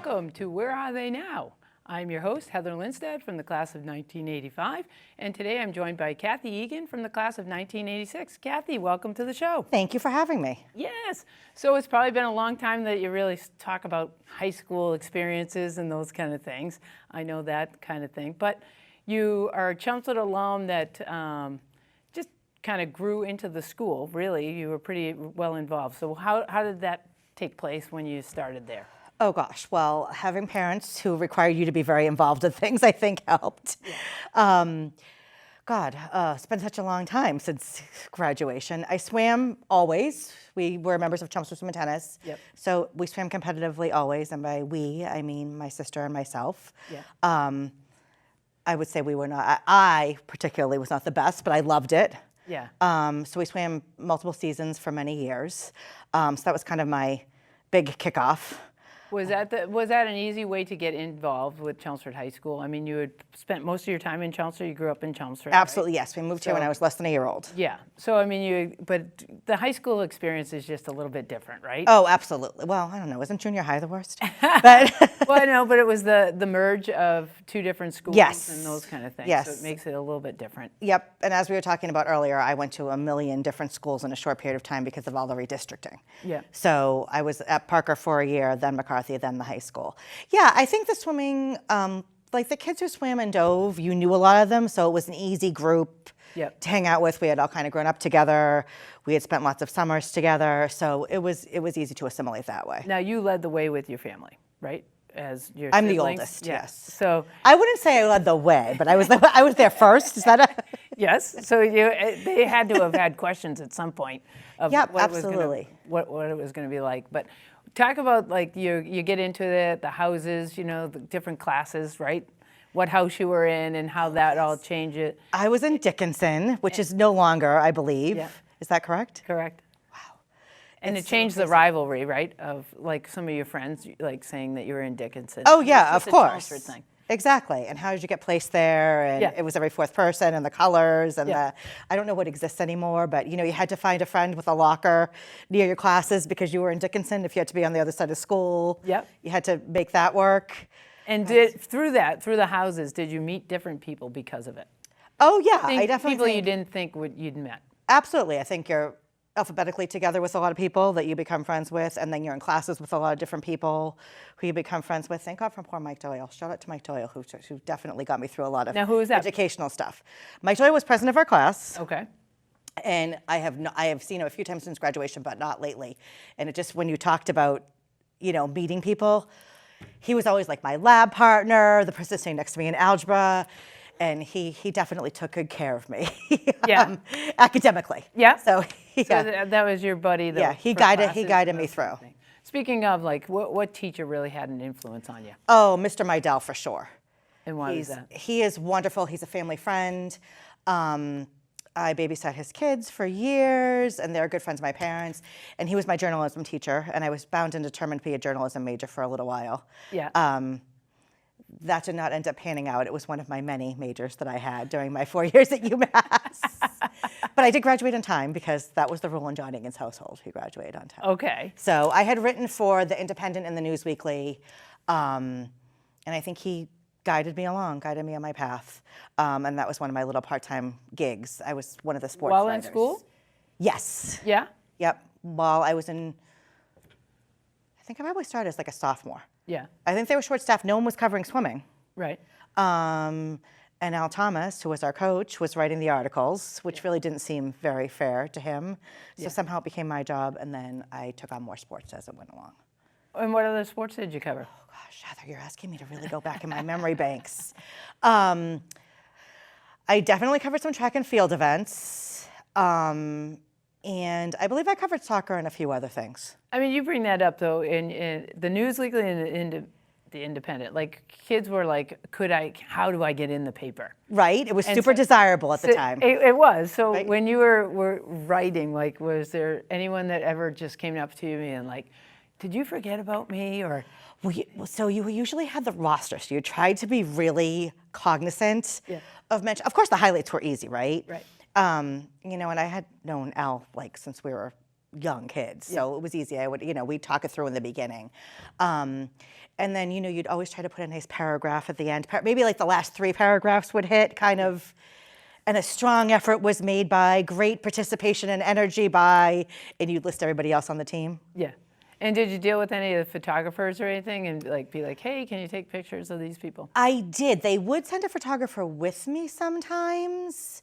Welcome to Where Are They Now? I'm your host, Heather Lindstedt from the class of 1985, and today I'm joined by Cathy Egan from the class of 1986. Cathy, welcome to the show. Thank you for having me. Yes. So it's probably been a long time that you really talk about high school experiences and those kind of things. I know that kind of thing. But you are a Chelmsford alum that just kind of grew into the school, really. You were pretty well involved. So how did that take place when you started there? Oh gosh, well, having parents who require you to be very involved in things, I think helped. Yeah. It's been such a long time since graduation. I swam always. We were members of Chelmsford Swim and Tennis. Yep. So we swam competitively always, and by we, I mean my sister and myself. Yeah. I would say we were not, I particularly was not the best, but I loved it. Yeah. So we swam multiple seasons for many years. So that was kind of my big kickoff. Was that an easy way to get involved with Chelmsford High School? I mean, you had spent most of your time in Chelmsford. You grew up in Chelmsford. Absolutely, right? yes. We moved here when I was less than a year old. Yeah. So I mean, but the high school experience is just a little bit different, right? Oh, absolutely. Well, I don't know. Isn't junior high the worst? But well, I know, but it was the merge of two different schools Yes. and those kind of things. Yes. So it makes it a little bit different. Yep. And as we were talking about earlier, I went to a million different schools in a short period of time because of all the redistricting. Yeah. So I was at Parker for a year, then McCarthy, then the high school. Yeah, I think the swimming, like the kids who swam and dove, you knew a lot of them, so it was an easy group Yep. to hang out with. We had all kind of grown up together. We had spent lots of summers together, so it was easy to assimilate that way. Now you led the way with your family, right? As your I'm the siblings? oldest, Yeah. yes. So I wouldn't say I led the way, but I was there first. Is that a? yes. So they had to have had questions at some point of Yep, what absolutely. what it was going to be like. But talk about like you get into the houses, the different classes, right? What house you were in and how that all changed it. I was in Dickinson, which is no longer, I believe. Yeah. Is that correct? Correct. Wow. And It's it so changed the crazy. rivalry, right? Of like some of your friends like saying that you were in Dickinson. Oh It yeah, was of just a course. Chelmsford thing. Exactly. And how did you get placed there? And Yeah. it was every fourth person, and the colors, and Yeah. I don't know what exists anymore, but you had to find a friend with a locker near your classes because you were in Dickinson. If you had to be on the other side of school, Yep. you had to make that work. And through the houses, did you meet different people because of it? Oh yeah, I definitely people think, you didn't think you'd met. absolutely. I think you're alphabetically together with a lot of people that you become friends with, and then you're in classes with a lot of different people who you become friends with. Thank God for poor Mike Doyle. Shout out to Mike Doyle, who definitely got me through a lot of Now, who is that? educational stuff. Mike Doyle was president of our class, Okay. and I have seen him a few times since graduation, but not lately. And it just, when you talked about, meeting people, he was always like my lab partner, the person sitting next to me in algebra, and he definitely took good care of me. Yeah. Academically. Yeah. So So that was your buddy. Yeah, he for guided classes me and through. everything. Speaking of, like, what teacher really had an influence on you? Oh, Mr. Meidel for sure. And why was that? He is wonderful. He's a family friend. I babysat his kids for years, and they're good friends of my parents. And he was my journalism teacher, and I was bound and determined to be a journalism major for a little while. Yeah. That did not end up panning out. It was one of my many majors that I had during my 4 years at UMass. But I did graduate on time because that was the rule in John Egan's household. He graduated on time. Okay. So I had written for The Independent and the News Weekly, and I think he guided me on my path. And that was one of my little part-time gigs. I was one of the sports While in writers. school? Yes. Yeah. Yep. While I was I think I probably started as like a sophomore. Yeah. I think they were short-staffed. No one was covering swimming. Right. And Al Thomas, who was our coach, was writing the articles, which really didn't seem very fair to him. So somehow it became my job, and then I took on more sports as it went along. And what other sports did you cover? Oh gosh, Heather, you're asking me to really go back in my memory banks. I definitely covered some track and field events, and I believe I covered soccer and a few other things. I mean, you bring that up though in the News Weekly and the Independent. Like kids were like, how do I get in the paper? Right, it was And super so- desirable at the time. It was. So Right. when you were writing, like, was there anyone that ever just came up to you and like, did you forget about me or? So you usually had the roster, so you tried to be really cognizant Yeah. of mention. Of course, the highlights were easy, right? Right. And I had known Al like since we were young kids, so it was easy. I would, we'd talk it through in the beginning. And then, you'd always try to put a nice paragraph at the end. Maybe like the last 3 paragraphs would hit kind of, and a strong effort was made by, great participation and energy by, and you'd list everybody else on the team. Yeah. And did you deal with any of the photographers or anything and be like, hey, can you take pictures of these people? I did. They would send a photographer with me sometimes.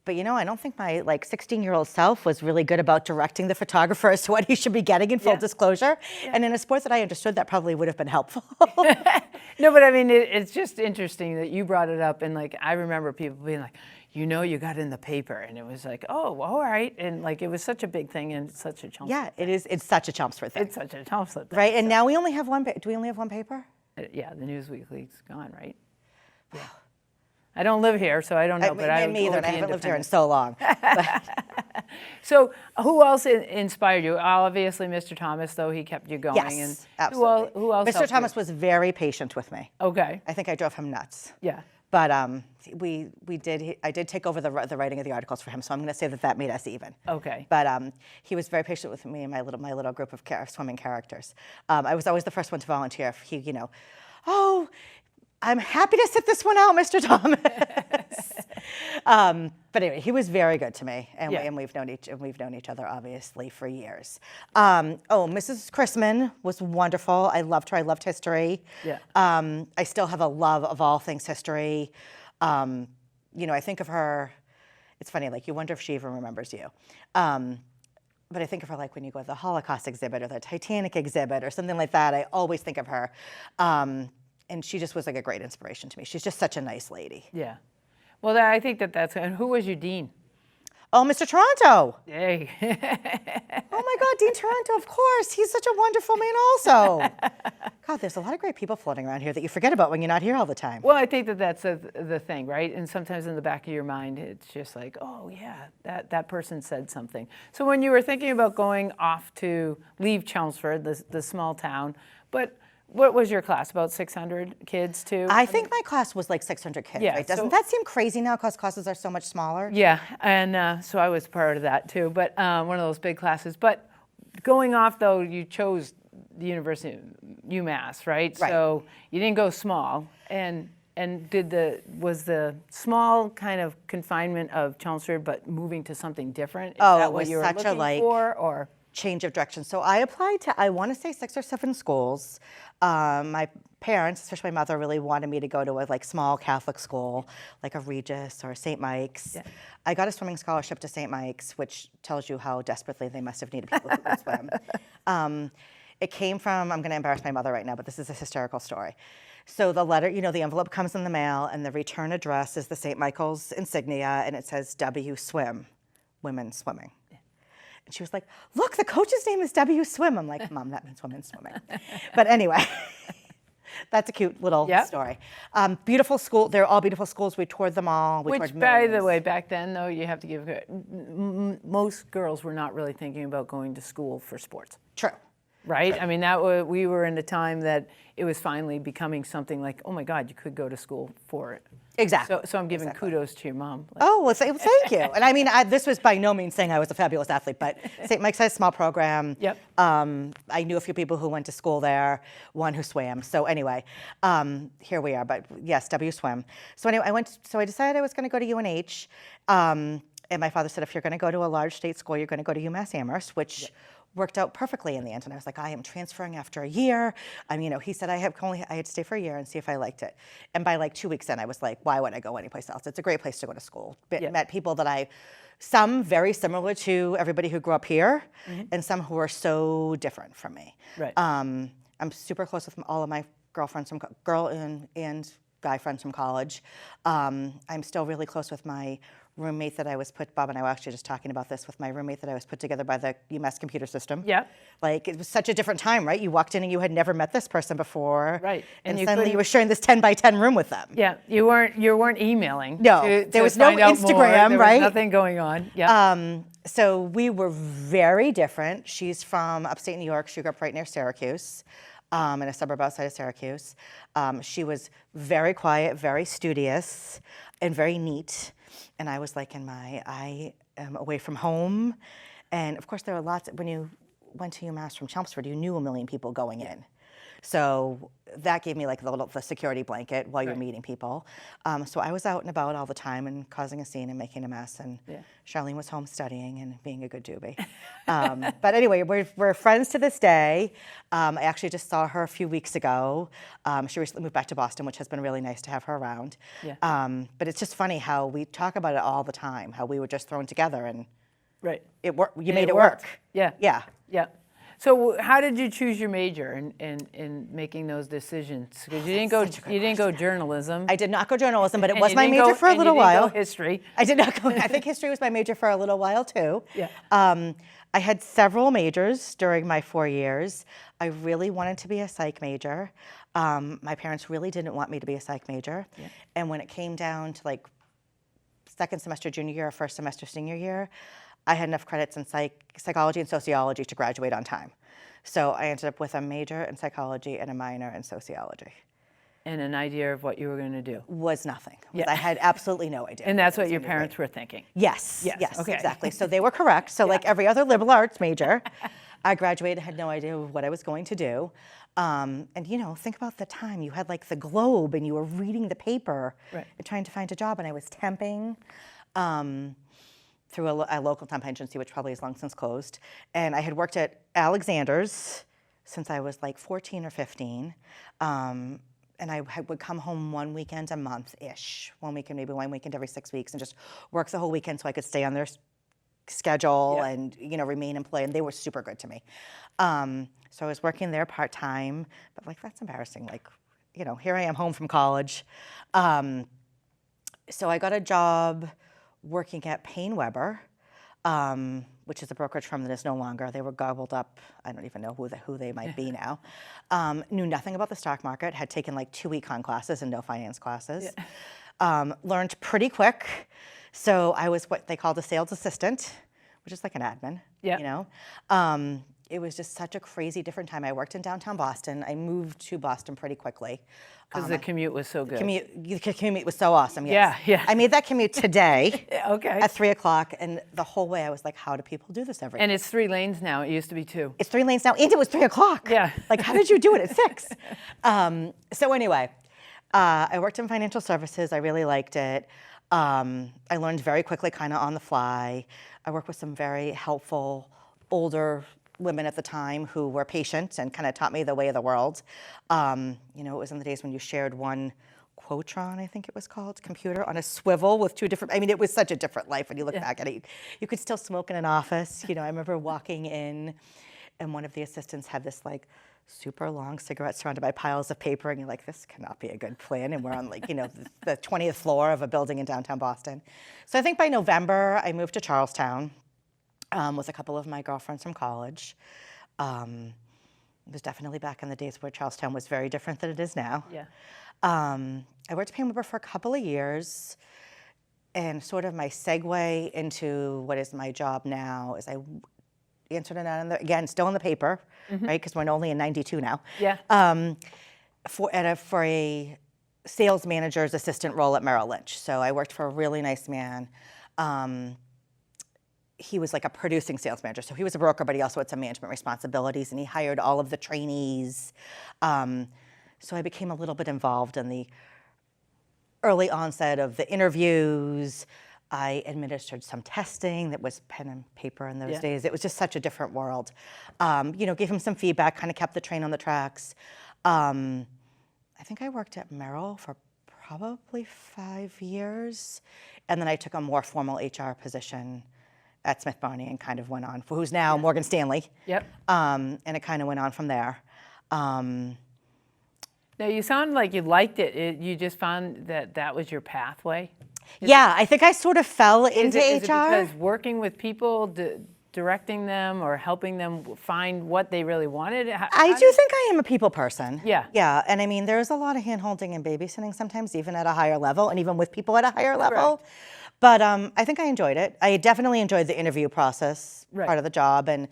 But I don't think my 16-year-old self was really good about directing the photographer as to what he should be getting in full disclosure. Yeah. And in a sport that I understood, that probably would have been helpful. No, but I mean, it's just interesting that you brought it up. And I remember people being like, you got in the paper. And it was like, oh, all right. And it was such a big thing and such a Chelmsford thing. It is. It's such a Chelmsford thing. It's such a Chelmsford thing. Right. And now we only have one. Do we only have one paper? Yeah, the News Weekly's gone, right? Yeah. I don't live here, so I don't know. Me either, and I haven't lived here in so long. So who else inspired you? Obviously, Mr. Thomas, though, he kept you going. Yes, absolutely. Who else? Mr. Thomas was very patient with me. Okay. I think I drove him nuts. Yeah. But I did take over the writing of the articles for him, so I'm going to say that made us even. Okay. But he was very patient with me and my little group of swimming characters. I was always the first one to volunteer. He, oh, I'm happy to sit this one out, Mr. Thomas. But anyway, he was very good to me, and we've known each other obviously for years. Mrs. Chrisman was wonderful. I loved her. I loved history. Yeah. I still have a love of all things history. I think of her. It's funny, you wonder if she even remembers you. But I think of her when you go to the Holocaust exhibit or the Titanic exhibit or something like that. I always think of her. And she just was a great inspiration to me. She's just such a nice lady. Yeah. Well, I think that's, and who was your dean? Oh, Mr. Toronto. Hey. Oh my God, Dean Toronto, of course. He's such a wonderful man also. God, there's a lot of great people floating around here that you forget about when you're not here all the time. Well, I think that's the thing, right? And sometimes in the back of your mind, it's just like, oh yeah, that person said something. So when you were thinking about going off to leave Chelmsford, the small town, but what was your class? About 600 kids too? I think my class was 600 kids. Yeah, right? Doesn't that seem crazy now because classes are so much smaller? Yeah, and so I was part of that too, but one of those big classes. But going off though, you chose the University of UMass, right? Right. So you didn't go small. And was the small kind of confinement of Chelmsford, but moving to something different? Is that what you were looking for, or? Change of direction. So I applied to, I want to say 6 or 7 schools. My parents, especially my mother, really wanted me to go to a small Catholic school, like a Regis or St. Mike's. Yeah. I got a swimming scholarship to St. Mike's, which tells you how desperately they must have needed people who could swim. It came from, I'm going to embarrass my mother right now, but this is a hysterical story. So the letter, the envelope comes in the mail, and the return address is the St. Michael's insignia, and it says W Swim, women swimming. And she was like, look, the coach's name is W Swim. I'm like, Mom, that means women swimming. But anyway, that's a cute little story. Beautiful school. They're all beautiful schools. We toured them all. Which, by the way, back then, though, you have to give credit. Most girls were not really thinking about going to school for sports. True. Right? I mean, we were in a time that it was finally becoming something like, oh my God, you could go to school for it. Exactly. So I'm giving kudos to your mom. Oh, well, thank you. And I mean, this was by no means saying I was a fabulous athlete, but St. Mike's had a small program. Yep. I knew a few people who went to school there, one who swam. So anyway, here we are. But yes, W Swim. So anyway, I decided I was going to go to UNH. And my father said, if you're going to go to a large state school, you're going to go to UMass Amherst, which worked out perfectly in the end. And I was like, I am transferring after a year. He said I had to stay for a year and see if I liked it. And by 2 weeks in, I was like, why would I go anyplace else? It's a great place to go to school. Met people that some very similar to everybody who grew up here, and some who are so different from me. Right. I'm super close with all of my girlfriends girl and guy friends from college. I'm still really close with my roommate that Bob and I were actually just talking about this, with my roommate that I was put together by the UMass computer system. Yeah. It was such a different time, right? You walked in and you had never met this person before. Right. And suddenly you were sharing this 10 by 10 room with them. Yeah. You weren't emailing. No. There was no Instagram, there right? There was nothing going on. Yeah. So we were very different. She's from upstate New York. She grew up right near Syracuse, in a suburb outside of Syracuse. She was very quiet, very studious, and very neat. And I was away from home. And of course, there were lots, when you went to UMass from Chelmsford, you knew a million people going in. So that gave me like the security blanket while you're Right. meeting people. So I was out and about all the time and causing a scene and making a mess. And Yeah. Charlene was home studying and being a good doobie. But anyway, we're friends to this day. I actually just saw her a few weeks ago. She recently moved back to Boston, which has been really nice to have her around. Yeah. But it's just funny how we talk about it all the time, how we were just thrown together and Right. it worked. You And made it worked. work. Yeah. Yeah. Yeah. So how did you choose your major in making those decisions? Because you didn't go journalism. I did not go journalism, but it and was you my didn't major go- for a and little you didn't while. go history. I did not go. I think history was my major for a little while too. Yeah. I had several majors during my 4 years. I really wanted to be a psych major. My parents really didn't want me to be a psych major. Yeah. And when it came down to like second semester junior year or first semester senior year, I had enough credits in psychology and sociology to graduate on time. So I ended up with a major in psychology and a minor in sociology. And an idea of what you were going to do. Was nothing. Yeah. I had absolutely no idea. And that's what your It was parents were thinking. Yes, Yes, yes, okay. exactly. So they were correct. So like every other liberal arts major, I graduated, had no idea what I was going to do. And think about the time. You had like the Globe and you were reading the paper Right. and trying to find a job, and I was temping through a local temp agency, which probably has long since closed. And I had worked at Alexander's since I was like 14 or 15. And I would come home one weekend a month-ish, maybe one weekend every 6 weeks, and just work the whole weekend so I could stay on their schedule Yeah. and remain employed. And they were super good to me. So I was working there part-time, but like that's embarrassing. Like, here I am home from college. So I got a job working at Payne Weber, which is a brokerage firm that is no longer. They were gobbled up. I don't even know who they might be now. Knew nothing about the stock market, had taken like 2 econ classes and no finance classes. Yeah. Learned pretty quick. So I was what they called a sales assistant, which is like an admin, Yeah. It was just such a crazy different time. I worked in downtown Boston. I moved to Boston pretty quickly. Because the commute was so good. The commute was so awesome, yes. Yeah. I made that commute today Okay. at 3 o'clock, and the whole way I was like, how do people do this every day? And it's 3 lanes now. It used to be 2. It's 3 lanes now, and it was 3 o'clock. Yeah. Like, how did you do it at 6? So anyway, I worked in financial services. I really liked it. I learned very quickly, kind of on the fly. I worked with some very helpful older women at the time who were patient and kind of taught me the way of the world. It was in the days when you shared one Quotron, I think it was called, computer on a swivel with 2 different, it was such a different life when you look back at it. You could still smoke in an office. I remember walking in and one of the assistants had this like super long cigarette surrounded by piles of paper, and you're like, this cannot be a good plan. And we're on like, the 20th floor of a building in downtown Boston. So I think by November, I moved to Charlestown with a couple of my girlfriends from college. It was definitely back in the days where Charlestown was very different than it is now. Yeah. I worked at Payne Weber for a couple of years, and sort of my segue into what is my job now is I answered an ad, again, still in the paper, right? Because we're only in 92 now. Yeah. For a sales manager's assistant role at Merrill Lynch. So I worked for a really nice man. He was like a producing sales manager. So he was a broker, but he also had some management responsibilities, and he hired all of the trainees. So I became a little bit involved in the early onset of the interviews. I administered some testing that was pen and paper in those days. It was just such a different world. Gave him some feedback, kind of kept the train on the tracks. I think I worked at Merrill for probably 5 years. And then I took a more formal HR position at Smith Barney and kind of went on, for who's now Morgan Stanley. Yep. And it kind of went on from there. Now, you sound like you liked it. You just found that was your pathway? I think I sort of fell into HR. Is it because working with people, directing them or helping them find what they really wanted? I do think I am a people person. Yeah. Yeah, and there's a lot of hand-holding and babysitting sometimes, even at a higher level, and even with people at a higher level. Correct. But I think I enjoyed it. I definitely enjoyed the interview process, part of the job, and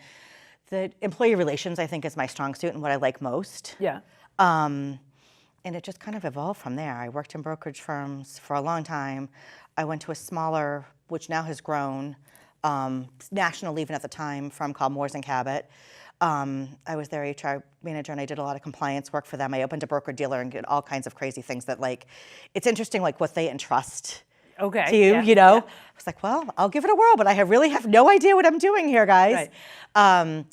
the employee relations, I think, is my strong suit and what I like most. Yeah. And it just kind of evolved from there. I worked in brokerage firms for a long time. I went to a smaller, which now has grown, national even at the time, firm called Moores and Cabot. I was their HR manager, and I did a lot of compliance work for them. I opened a broker-dealer and did all kinds of crazy things that, like, it's interesting, like, what they entrust to you, Yeah, you know? yeah. I was like, well, I'll give it a whirl, but I really have no idea what I'm doing here, guys. Right.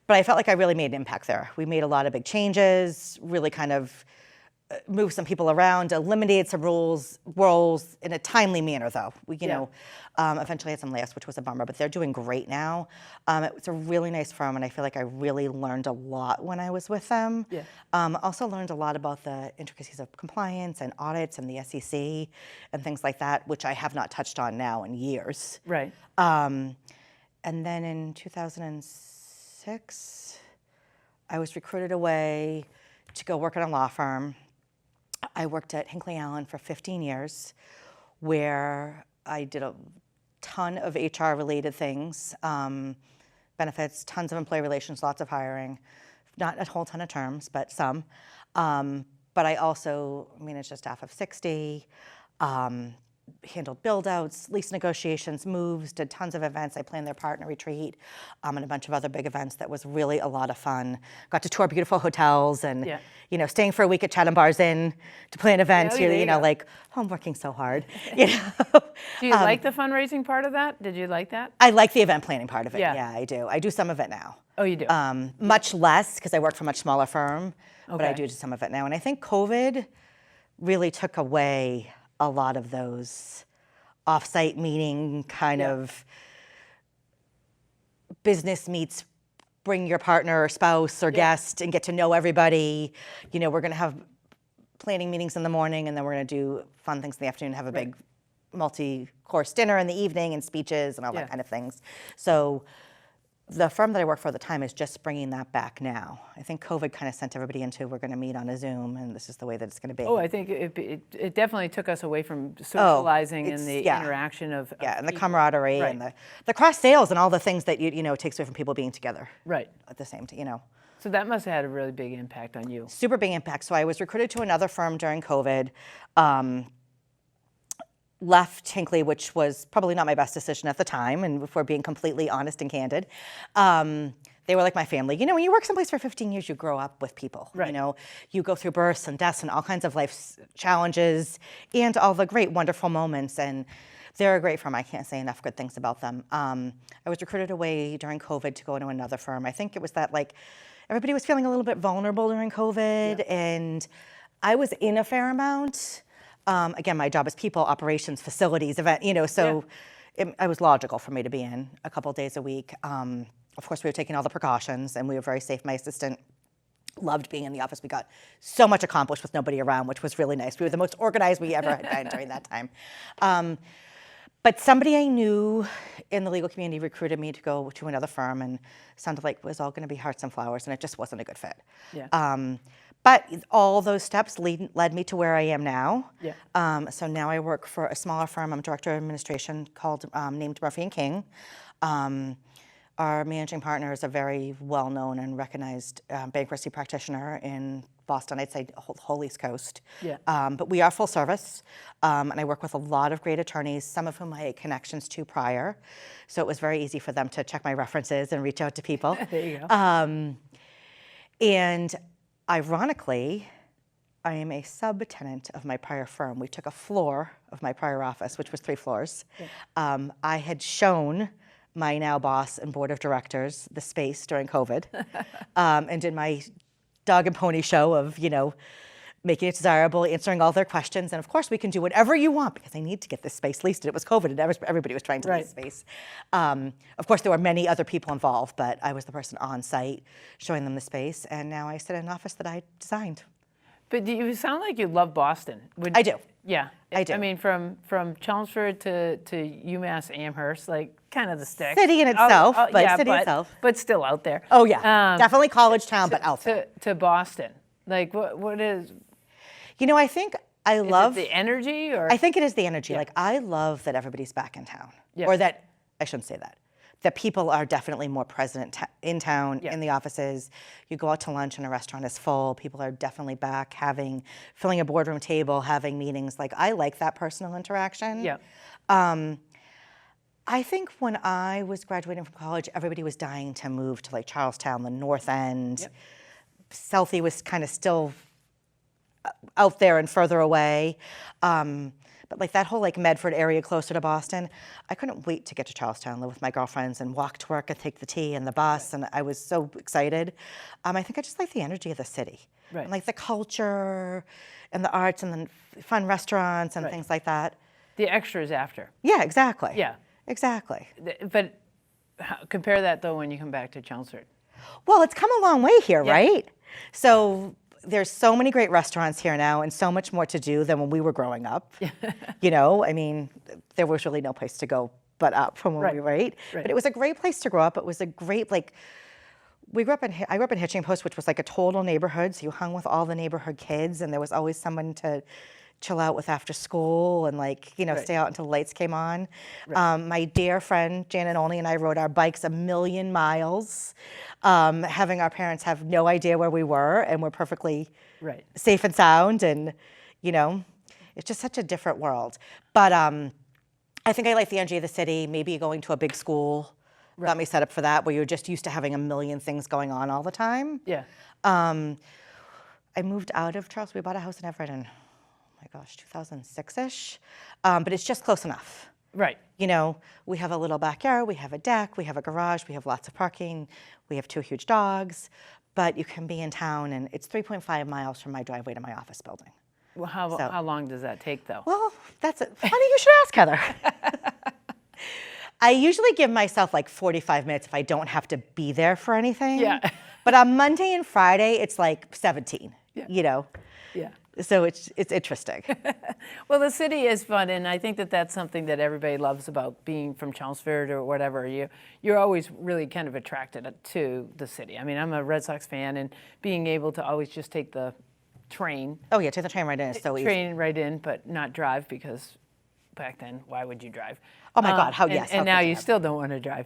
But I felt like I really made an impact there. We made a lot of big changes, really kind of moved some people around, eliminated some roles in a timely manner, though. We, you know, eventually had some layoffs, which was a bummer, but they're doing great now. It's a really nice firm, and I feel like I really learned a lot when I was with them. Yeah. Also learned a lot about the intricacies of compliance and audits and the SEC and things like that, which I have not touched on now in years. Right. And then in 2006, I was recruited away to go work at a law firm. I worked at Hinckley Allen for 15 years, where I did a ton of HR-related things, benefits, tons of employee relations, lots of hiring, not a whole ton of terms, but some. But I also managed a staff of 60, handled build-outs, lease negotiations, moves, did tons of events. I planned their partner retreat and a bunch of other big events. That was really a lot of fun. Got to tour beautiful hotels and, you know, staying for a week at Chatham Bars Inn to plan events. You know, like, oh, I'm working so hard. You know. Do you like the fundraising part of that? Did you like that? I like the event planning part of it. Yeah. Yeah, I do. I do some of it now. Oh, you do? Much less because I work for a much smaller firm, but I Okay. do some of it now. And I think COVID really took away a lot of those off-site meeting kind of business meets, bring your partner or spouse or guest and get to know everybody. You know, we're going to have planning meetings in the morning, and then we're going to do fun things in the afternoon, have a big multi-course dinner in the evening and speeches and all that kind of things. So the firm that I work for at the time is just bringing that back now. I think COVID kind of sent everybody into, we're going to meet on a Zoom, and this is the way that it's going to be. Oh, I think it definitely took us away from socializing and the interaction of and the people. camaraderie and the cross sales and all the things that you know it takes away from people being together. Right. At the same time, you know. So that must have had a really big impact on you. Super big impact. So I was recruited to another firm during COVID. Left Hinckley, which was probably not my best decision at the time, and if we're being completely honest and candid. They were like my family. You know, when you work someplace for 15 years, you grow up with people. Right. You know, you go through births and deaths and all kinds of life challenges and all the great, wonderful moments. And they're a great firm. I can't say enough good things about them. I was recruited away during COVID to go into another firm. I think it was that, like, everybody was feeling a little bit vulnerable during COVID, and I was in a fair amount. Again, my job is people, operations, facilities, event, you know, so it was logical for me to be in a couple days a week. Of course, we were taking all the precautions, and we were very safe. My assistant loved being in the office. We got so much accomplished with nobody around, which was really nice. We were the most organized we ever had been during that time. But somebody I knew in the legal community recruited me to go to another firm, and sounded like it was all going to be hearts and flowers, and it just wasn't a good fit. Yeah. But all those steps led me to where I am now. Yeah. So now I work for a smaller firm. I'm director of administration called named Murphy and King. Our managing partner is a very well-known and recognized bankruptcy practitioner in Boston, I'd say whole East Coast. Yeah. But we are full service, and I work with a lot of great attorneys, some of whom I had connections to prior. So it was very easy for them to check my references and reach out to people. There you go. And ironically, I am a subtenant of my prior firm. We took a floor of my prior office, which was 3 floors. Yeah. I had shown my now boss and board of directors the space during COVID, and did my dog and pony show of, you know, making it desirable, answering all their questions. And of course, we can do whatever you want because I need to get this space leased. And it was COVID, and everybody was trying to lease space. Of course, there were many other people involved, but I was the person on site showing them the space. And now I sit in an office that I designed. But you sound like you love Boston. I do. Yeah. I do. I mean, from Chelmsford to UMass Amherst, like kind of the stick. City in itself, itself. But still out there. Oh, yeah. Definitely college town, but out there. To Boston. Like, what is... You know, I think I love... Is it the energy? Or? I think it is the energy. Like, I love that everybody's back in town. Yeah. Or that, I shouldn't say that. That people are definitely more present in town, in the offices. You go out to lunch and a restaurant is full. People are definitely back filling a boardroom table, having meetings. Like, I like that personal interaction. Yeah. I think when I was graduating from college, everybody was dying to move to like Charlestown, the North End. Yep. Southie was kind of still out there and further away. But like that whole like Medford area closer to Boston, I couldn't wait to get to Charlestown, live with my girlfriends and walk to work and take the T and the bus. And I was so excited. I think I just like the energy of the city. Right. And like the culture and the arts and the fun restaurants and Right. things like that. The extras after. Yeah, exactly. Yeah. Exactly. But compare that though when you come back to Chelmsford. Well, it's come a long way here, Yeah. right? So there's so many great restaurants here now and so much more to do than when we were growing up. You know, I mean, there was really no place to go but up from when we were Right. But it was a great place to grow up. It was a great, like, I grew up in Hitching Post, which was like a total neighborhood. So you hung with all the neighborhood kids and there was always someone to chill out with after school and like, you know, Right. stay out until the lights came on. My dear friend Janet Olney and I rode our bikes 1,000,000 miles, having our parents have no idea where we were and we're perfectly Right. safe and sound. And, you know, it's just such a different world. But I think I like the energy of the city, maybe going to a big school. Got me set up for that, where you're just used to having 1,000,000 things going on all the time. Yeah. I moved out of Charleston. We bought a house in Everett in, oh my gosh, 2006-ish. But it's just close enough. Right. You know, we have a little backyard, we have a deck, we have a garage, we have lots of parking, we have 2 huge dogs, but you can be in town and it's 3.5 miles from my driveway to my office building. Well, how long does that take though? Well, that's it. Funny you should ask, Heather. I usually give myself like 45 minutes if I don't have to be there for anything. Yeah. But on Monday and Friday, it's like 17, you know? Yeah. So it's interesting. Well, the city is fun, and I think that that's something that everybody loves about being from Chelmsford or whatever. You're always really kind of attracted to the city. I mean, I'm a Red Sox fan, and being able to always just take the train. Oh yeah, take the train right in. It's so easy. Train right in, but not drive because back then, why would you drive? Oh my God, how and, yes. And now you still don't want to drive.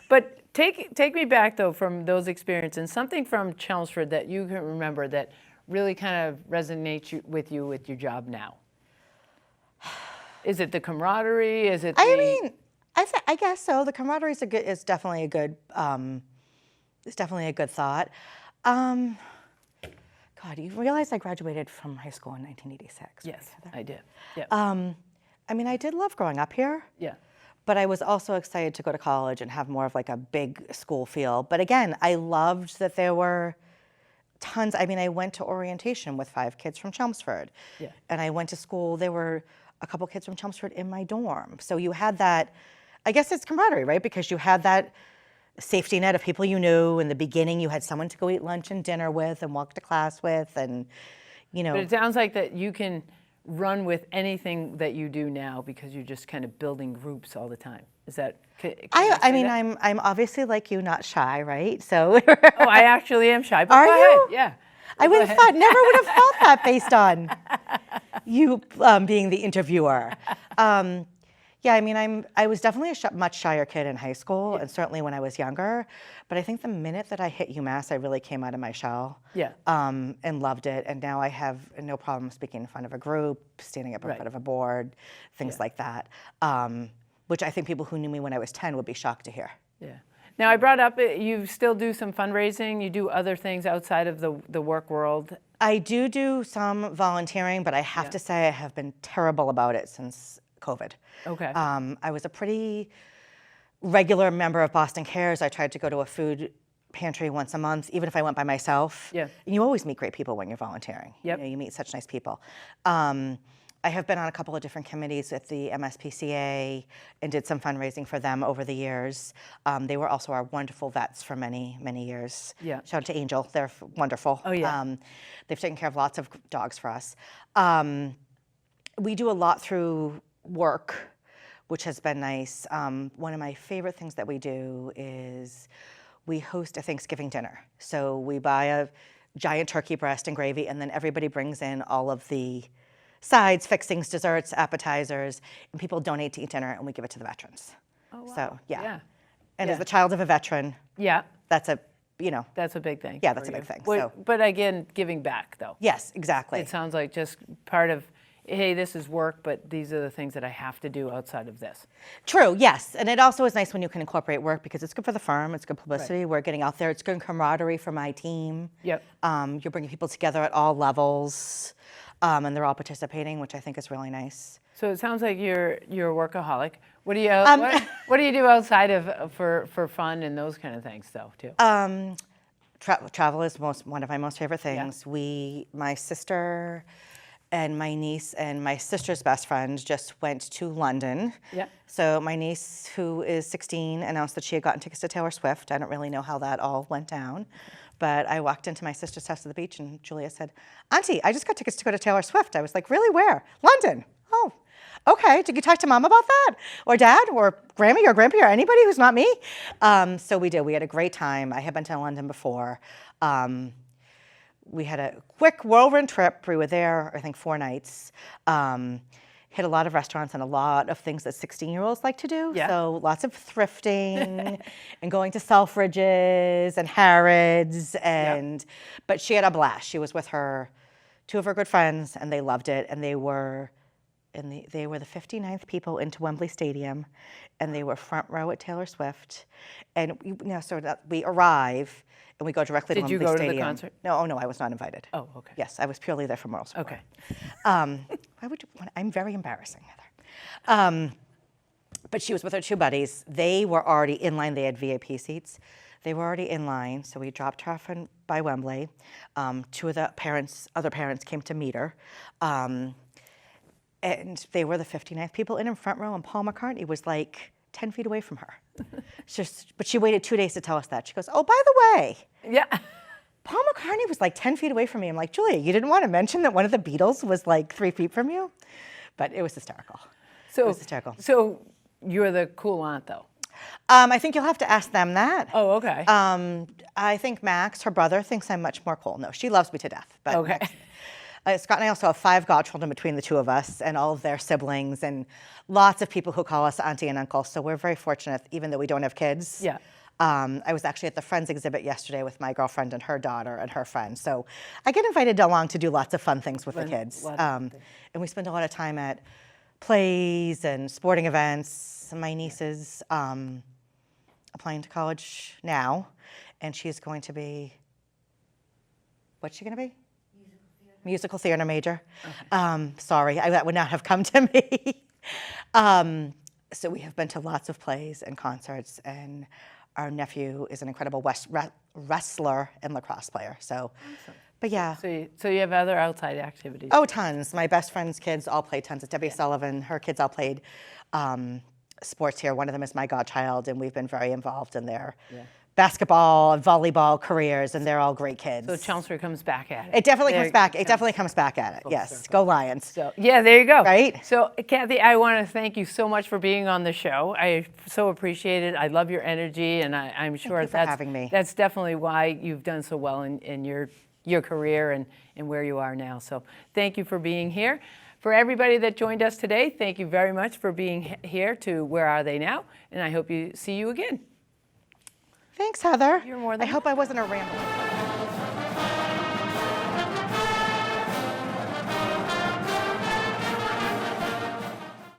But take me back though from those experiences, and something from Chelmsford that you can remember that really kind of resonates with your job now. Is it the camaraderie? Is it? I mean, I guess so. The camaraderie is definitely a good. It's definitely a good thought. God, you realize I graduated from high school in 1986. Yes, right, I did. Yeah. I mean, I did love growing up here. Yeah. But I was also excited to go to college and have more of like a big school feel. But again, I loved that there were tons. I mean, I went to orientation with 5 kids from Chelmsford. Yeah. And I went to school. There were a couple kids from Chelmsford in my dorm. So you had that, I guess it's camaraderie, right? Because you had that safety net of people you knew. In the beginning, you had someone to go eat lunch and dinner with and walk to class with. And, you know. But it sounds like that you can run with anything that you do now because you're just kind of building groups all the time. Is that? I mean, I'm obviously like you, not shy, right? So. Oh, I actually am shy. But Are go you? ahead. Yeah. I would have thought, never would have thought that based on you being the interviewer. Yeah, I mean, I was definitely a much shyer kid in high school, and certainly when I was younger. But I think the minute that I hit UMass, I really came out of my shell. Yeah. And loved it. And now I have no problem speaking in front of a group, standing up in front of a board, things like that. Which I think people who knew me when I was 10 would be shocked to hear. Yeah. Now, I brought up, you still do some fundraising. You do other things outside of the work world. I do some volunteering, but I have to say I have been terrible about it since COVID. Okay. I was a pretty regular member of Boston Cares. I tried to go to a food pantry once a month, even if I went by myself. Yeah. And you always meet great people when you're volunteering. Yep. You know, you meet such nice people. I have been on a couple of different committees with the MSPCA and did some fundraising for them over the years. They were also our wonderful vets for many, many years. Yeah. Shout out to Angel, they're wonderful. Oh, yeah. They've taken care of lots of dogs for us. We do a lot through work, which has been nice. One of my favorite things that we do is we host a Thanksgiving dinner. So we buy a giant turkey breast and gravy, and then everybody brings in all of the sides, fixings, desserts, appetizers, and people donate to eat dinner, and we give it to the veterans. Oh, wow. So, yeah. And Yeah. as the child of a veteran, Yeah. that's a big thing. Yeah, that's for a big you. thing, But, so. but again, giving back though. yes, exactly. It sounds like just part of hey, this is work, but these are the things that I have to do outside of this. True, yes. And it also is nice when you can incorporate work because it's good for the firm, it's good publicity, we're getting out there, it's good camaraderie for my team. Yep. You're bringing people together at all levels, and they're all participating, which I think is really nice. So it sounds like you're a workaholic. What do you what do you do outside of for fun and those kind of things though too? Travel is one of my most favorite things. Yeah. My sister and my niece and my sister's best friend just went to London. Yeah. So my niece, who is 16, announced that she had gotten tickets to Taylor Swift. I don't really know how that all went down. But I walked into my sister's house at the beach and Julia said, Auntie, I just got tickets to go to Taylor Swift. I was like, really, where? London. Oh, okay. Did you talk to Mom about that? Or Dad? Or Grammy or Grampy or anybody who's not me? So we did. We had a great time. I had been to London before. We had a quick whirlwind trip. We were there, I think, 4 nights. Hit a lot of restaurants and a lot of things that 16-year-olds like to do. Yeah. So lots of thrifting and going to Selfridges and Harrods. But she had a blast. She was with 2 of her good friends, and they loved it. And they were the 59th people into Wembley Stadium, and they were front row at Taylor Swift. And we arrive. And we go directly to Did Wembley you go Stadium. to the concert? No, I was not invited. Oh, okay. Yes, I was purely there for moral support. Okay. Why would you, I'm very embarrassing, Heather. But she was with her 2 buddies. They were already in line. They had VIP seats. They were already in line, so we dropped her off by Wembley. 2 of the other parents came to meet her. And they were the 59th people in front row, and Paul McCartney was like 10 feet away from her. But she waited 2 days to tell us that. She goes, oh, by the way, Yeah. Paul McCartney was like 10 feet away from me. I'm like, Julia, you didn't want to mention that one of the Beatles was like 3 feet from you? But it was hysterical. So It was hysterical. So you're the cool aunt though. I think you'll have to ask them that. Oh, okay. I think Max, her brother, thinks I'm much more cool. No, she loves me to death. But Okay. Scott and I also have 5 godchildren between the 2 of us and all of their siblings and lots of people who call us auntie and uncle. So we're very fortunate, even though we don't have kids. Yeah. I was actually at the Friends exhibit yesterday with my girlfriend and her daughter and her friend. So I get invited along to do lots of fun things with the kids. And we spend a lot of time at plays and sporting events. My niece is applying to college now, and she's going to be, what's she going to be? Musical theater major. Okay. Sorry, that would not have come to me. So we have been to lots of plays and concerts, and our nephew is an incredible wrestler and lacrosse player. So, awesome. But yeah. So you have other outside activities? Oh, tons. My best friend's kids all played tons. Debbie Sullivan, her kids all played sports here. One of them is my godchild, and we've been very involved in their basketball and volleyball careers, and they're all great kids. So Chelmsford comes back at it. It definitely comes back. It definitely comes back at it. Yes, go Lions. So yeah, there you go. Right. So Cathy, I want to thank you so much for being on the show. I so appreciate it. I love your energy, and I'm sure Thank you for having me. That's definitely why you've done so well in your career and where you are now. So thank you for being here. For everybody that joined us today, thank you very much for being here to Where Are They Now? And I hope see you again. Thanks, Heather. You're more than I hope I wasn't a rambler.